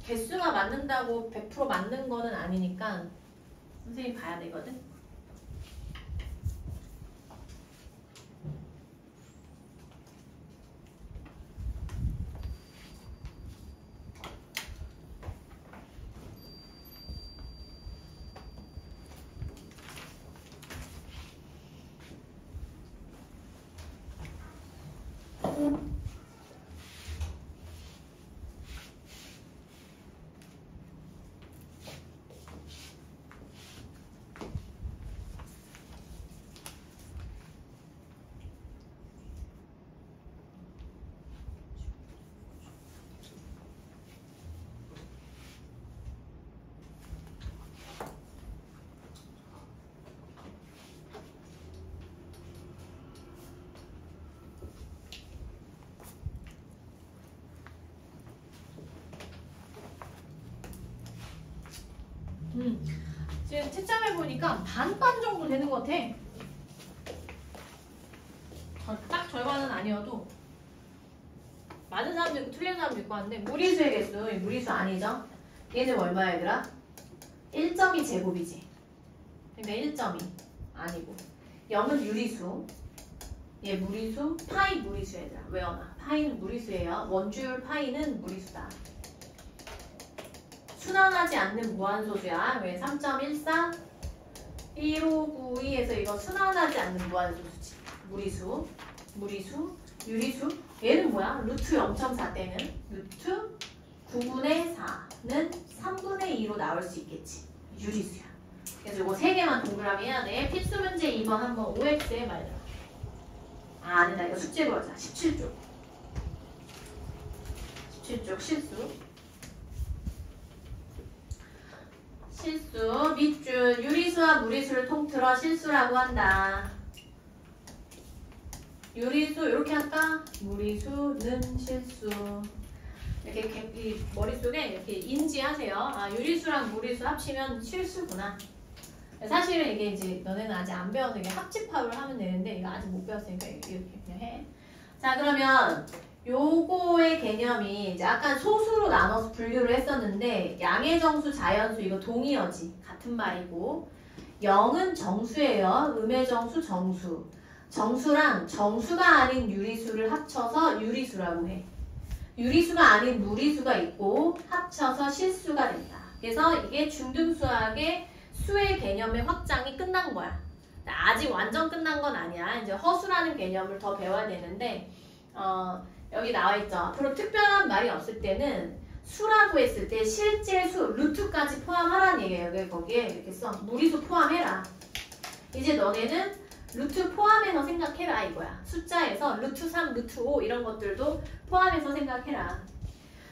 개수가 맞는다고 100% 맞는 거는 아니니까 선생님이 봐야 되거든. 지금 채점해 보니까 반반 정도 되는 것 같아. 딱 절반은 아니어도 맞은 사람도 있고 틀린 사람도 있고 하는데 무리수의 개수, 무리수 아니죠? 얘는 얼마야 얘들아? 1.2 제곱이지. 그러니까 1.2 아니고 0은 유리수, 얘 무리수, 파이 무리수 얘들아. 외워놔. 파이는 무리수예요. 원주율 파이는 무리수다. 순환하지 않는 무한소수야. 왜? 3.14 1592에서 이거 순환하지 않는 무한소수지. 무리수, 무리수, 유리수. 얘는 뭐야? 루트 0.4 때는 루트 9분의 4는 3분의 2로 나올 수 있겠지. 유리수야. 그래서 이거 3개만 동그라미 해야 돼. 필수 문제 2번 한번 OX 해봐야 돼. 아니다. 이거 숙제로 하자. 17쪽. 17쪽 실수. 실수, 밑줄, 유리수와 무리수를 통틀어 실수라고 한다. 유리수 이렇게 할까? 무리수는 실수. 이렇게 이 머릿속에 이렇게 인지하세요. 아, 유리수랑 무리수 합치면 실수구나. 사실은 이게 이제 너네는 아직 안 배워서 이게 합집합을 하면 되는데 이거 아직 못 배웠으니까 이렇게 그냥 해. 자, 그러면 요거의 개념이 이제 아까 소수로 나눠서 분류를 했었는데 양의 정수, 자연수 이거 동의어지. 같은 말이고 0은 정수예요. 음의 정수, 정수. 정수랑 정수가 아닌 유리수를 합쳐서 유리수라고 해. 유리수가 아닌 무리수가 있고 합쳐서 실수가 된다. 그래서 이게 중등수학의 수의 개념의 확장이 끝난 거야. 아직 완전 끝난 건 아니야. 이제 허수라는 개념을 더 배워야 되는데 여기 나와 있죠. 앞으로 특별한 말이 없을 때는 수라고 했을 때 실제 수, 루트까지 포함하라는 얘기예요. 거기에 이렇게 써. 무리수 포함해라. 이제 너네는 루트 포함해서 생각해라 이거야. 숫자에서 루트 3, 루트 5 이런 것들도 포함해서 생각해라.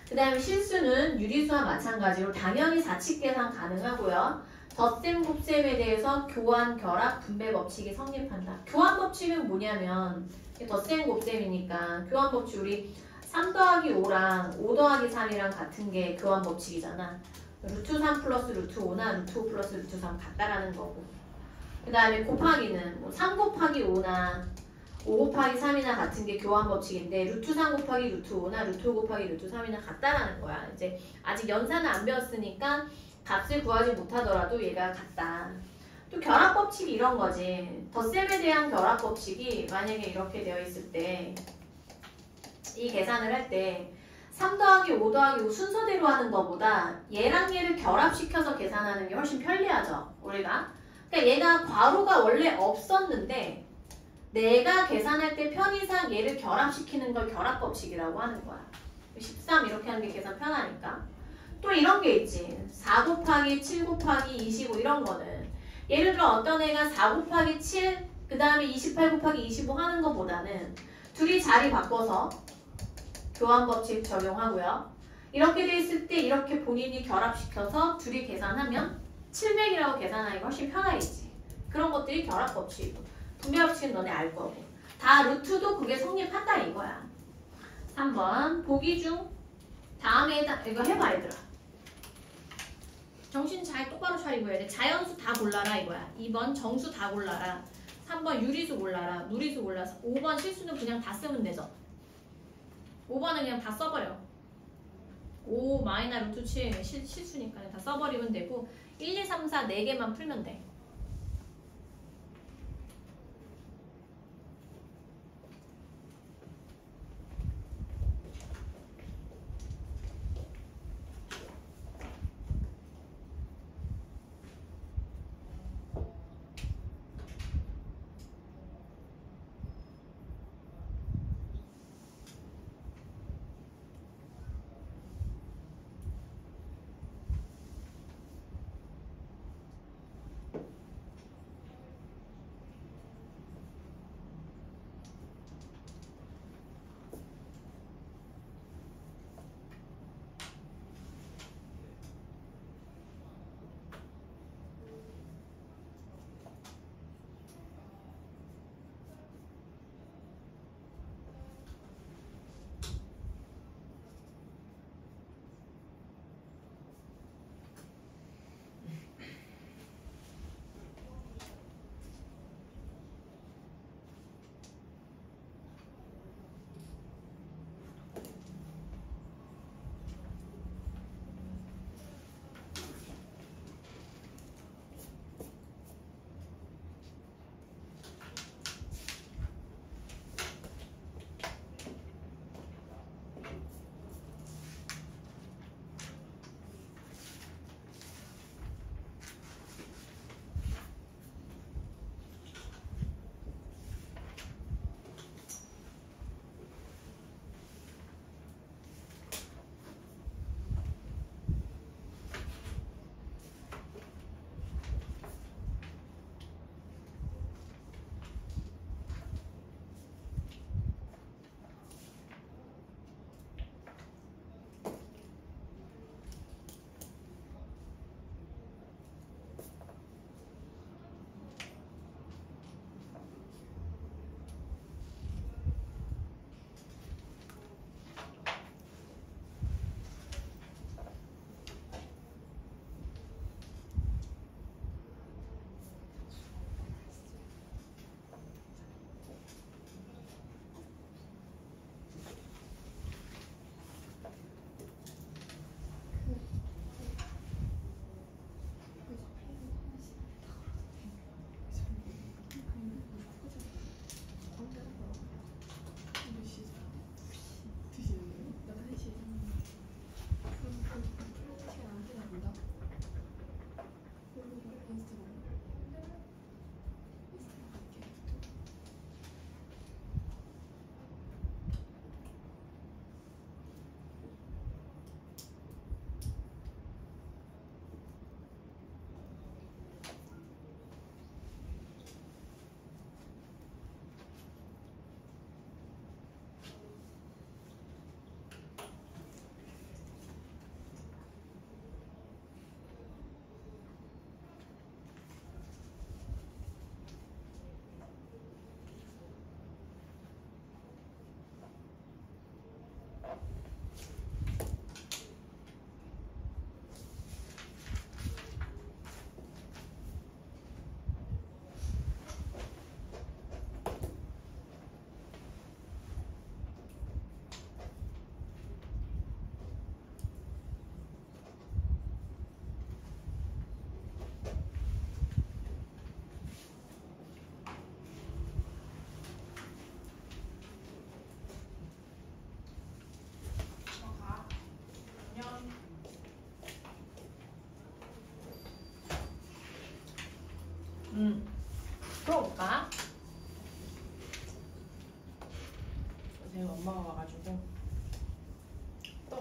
그 다음에 실수는 유리수와 마찬가지로 당연히 사칙 계산 가능하고요. 덧셈, 곱셈에 대해서 교환, 결합, 분배 법칙이 성립한다. 교환 법칙은 뭐냐면 덧셈, 곱셈이니까 교환 법칙 우리 3 더하기 5랑 5 더하기 3이랑 같은 게 교환 법칙이잖아. 루트 3 플러스 루트 5나 루트 5 플러스 루트 3 같다라는 거고. 그 다음에 곱하기는 뭐 3 곱하기 5나 5 곱하기 3이나 같은 게 교환 법칙인데 루트 3 곱하기 루트 5나 루트 5 곱하기 루트 3이나 같다라는 거야. 이제 아직 연산을 안 배웠으니까 값을 구하지 못하더라도 얘가 같다. 또 결합 법칙이 이런 거지. 덧셈에 대한 결합 법칙이 만약에 이렇게 되어 있을 때 이 계산을 할 때 3 더하기 5 더하기 5 순서대로 하는 것보다 얘랑 얘를 결합시켜서 계산하는 게 훨씬 편리하죠. 우리가. 그러니까 얘가 괄호가 원래 없었는데 내가 계산할 때 편의상 얘를 결합시키는 걸 결합법칙이라고 하는 거야. 13 이렇게 하는 게 계산 편하니까. 또 이런 게 있지. 4 곱하기 7 곱하기 25 이런 거는 예를 들어 어떤 애가 4 곱하기 7 그 다음에 28 곱하기 25 하는 것보다는 둘이 자리 바꿔서 교환법칙 적용하고요. 이렇게 돼 있을 때 이렇게 본인이 결합시켜서 둘이 계산하면 700이라고 계산하기가 훨씬 편하겠지. 그런 것들이 결합법칙이고 분배법칙은 너네 알 거고 다 루트도 그게 성립한다 이거야. 3번 보기 중 다음에 이거 해봐 얘들아. 정신 잘 똑바로 차리고 해야 돼. 자연수 다 골라라 이거야. 2번 정수 다 골라라. 3번 유리수 골라라. 무리수 골라서 5번 실수는 그냥 다 쓰면 되죠. 5번은 그냥 다 써버려. 5 마이너 루트 7 실수니까 다 써버리면 되고 1, 2, 3, 4 4개만 풀면 돼.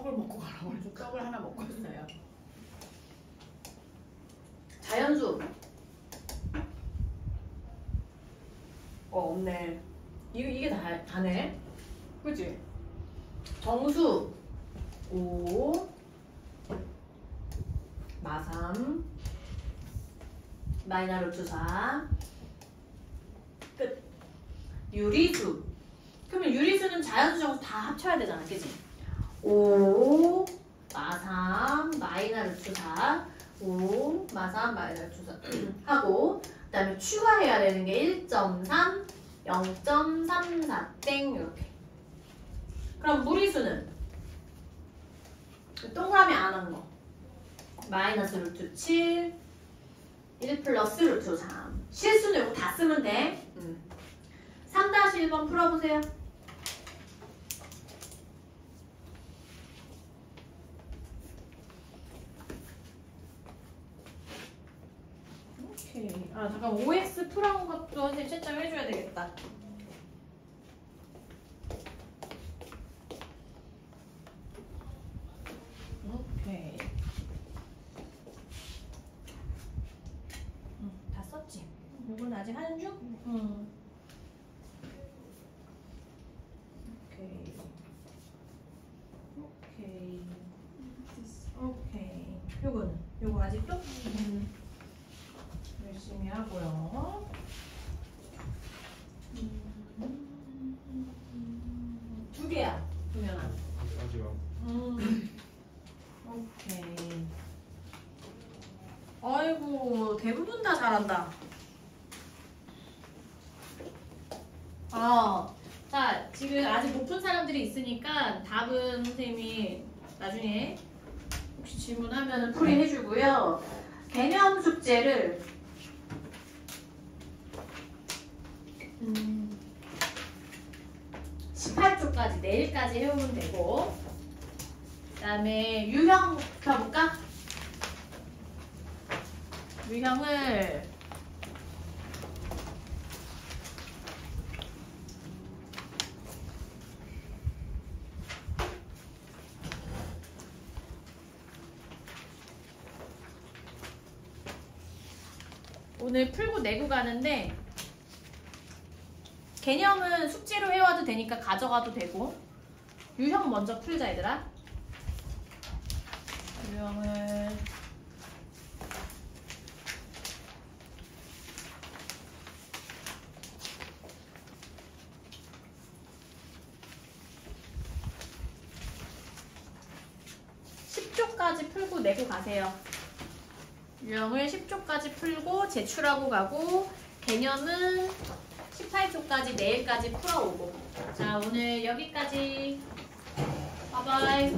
떡을 먹고 가라고 해서 떡을 하나 먹고 있어요. 자연수. 없네. 이게 다네. 그치? 정수. 5 마삼 마이너 루트 4 끝. 유리수. 그러면 유리수는 자연수 정수 다 합쳐야 되잖아. 그치? 5 마삼 마이너 루트 4 5 마삼 마이너 루트 4 하고 그 다음에 추가해야 되는 게 1.3 0.34 땡 이렇게. 그럼 무리수는 동그라미 안 한 거. 마이너스 루트 7 1 플러스 루트 3. 실수는 이거 다 쓰면 돼. 3-1번 풀어보세요. 오케이. 아 잠깐 OX 풀어온 것도 선생님 채점 해줘야 되겠다. 오케이. 다 썼지? 이건 아직 하는 중? 오케이. 오케이. 오케이. 요거 아직도? 열심히 하고요. 두 개야, 두면아. 오케이. 아이고, 대부분 다 잘한다. 자, 지금 아직 못 푼 사람들이 있으니까 답은 선생님이 나중에 혹시 질문하면 풀이해주고요. 개념 숙제를 18쪽까지 내일까지 해오면 되고, 그 다음에 유형 펴볼까? 유형을 오늘 풀고 내고 가는데 개념은 숙제로 해와도 되니까 가져가도 되고 유형 먼저 풀자 얘들아. 유형을 10쪽까지 풀고 내고 가세요. 유형을 10쪽까지 풀고 제출하고 가고 개념은 18쪽까지 내일까지 풀어오고. 자, 오늘 여기까지. 바이바이.